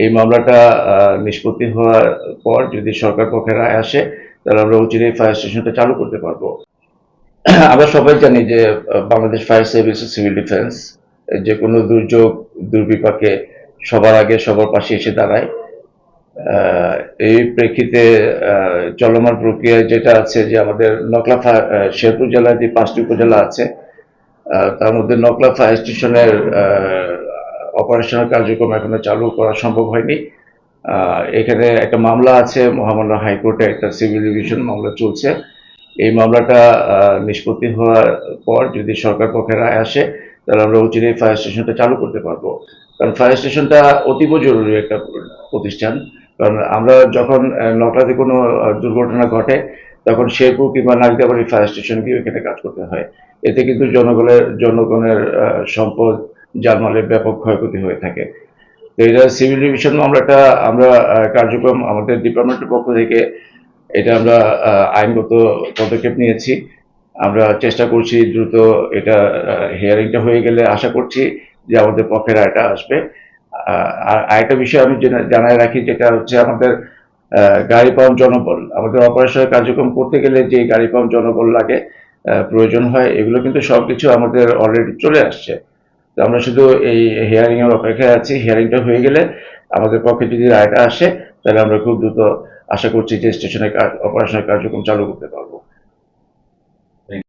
এই মামলাটা নিষ্পত্তি হওয়ার পর যদি সরকার পক্ষের রায় আসে, তাহলে আমরা অচিরেই ফায়ার স্টেশনটা চালু করতে পারবো। আমরা সবাই জানি যে বাংলাদেশ ফায়ার সার্ভিস ও সিভিল ডিফেন্স যে কোনো দুর্যোগ দুর্বিপাকে সবার আগে সবার পাশে এসে দাঁড়ায়। আহ, এই প্রেক্ষিতে চলমান প্রক্রিয়ায় যেটা আছে যে আমাদের শেরপুর জেলার যে 5টি উপজেলা আছে, তার মধ্যে নকলা ফায়ার স্টেশনের অপারেশনাল কার্যক্রম এখনো চালু করা সম্ভব হয়নি। এখানে একটা মামলা আছে, মহামান্য হাইকোর্টে একটা সিভিল ডিভিশন মামলা চলছে। এই মামলাটা নিষ্পত্তি হওয়ার পর যদি সরকার পক্ষের রায় আসে, তাহলে আমরা অচিরেই ফায়ার স্টেশনটা চালু করতে পারবো। কারণ ফায়ার স্টেশনটা অতীব জরুরি একটা প্রতিষ্ঠান। কারণ আমরা যখন নকলাতে কোনো দুর্ঘটনা ঘটে, তখন শেরপুর কিংবা নাগদাবাড়ি ফায়ার স্টেশন গিয়ে এখানে কাজ করতে হয়। এতে কিন্তু জনগণের সম্পদ জানমালের ব্যাপক ক্ষয়ক্ষতি হয়ে থাকে। তো এটা সিভিল ডিভিশন মামলাটা আমরা কার্যক্রম আমাদের ডিপার্টমেন্টের পক্ষ থেকে এটা আমরা আইনগত পদক্ষেপ নিয়েছি। আমরা চেষ্টা করছি দ্রুত এটা হিয়ারিংটা হয়ে গেলে আশা করছি যে আমাদের পক্ষে রায়টা আসবে। আর আরেকটা বিষয় আমি জানায় রাখি, যেটা হচ্ছে আমাদের গাড়ি পাওয়ার জনবল, আমাদের অপারেশনাল কার্যক্রম করতে গেলে যে গাড়ি পাওয়ার জনবল লাগে, প্রয়োজন হয়, এগুলো কিন্তু সবকিছু আমাদের অলরেডি চলে আসছে। তো আমরা শুধু এই হিয়ারিং এর অপেক্ষায় আছি। হিয়ারিংটা হয়ে গেলে আমাদের পক্ষে যদি রায়টা আসে, তাহলে আমরা খুব দ্রুত আশা করছি যে স্টেশনে অপারেশনাল কার্যক্রম চালু করতে পারবো।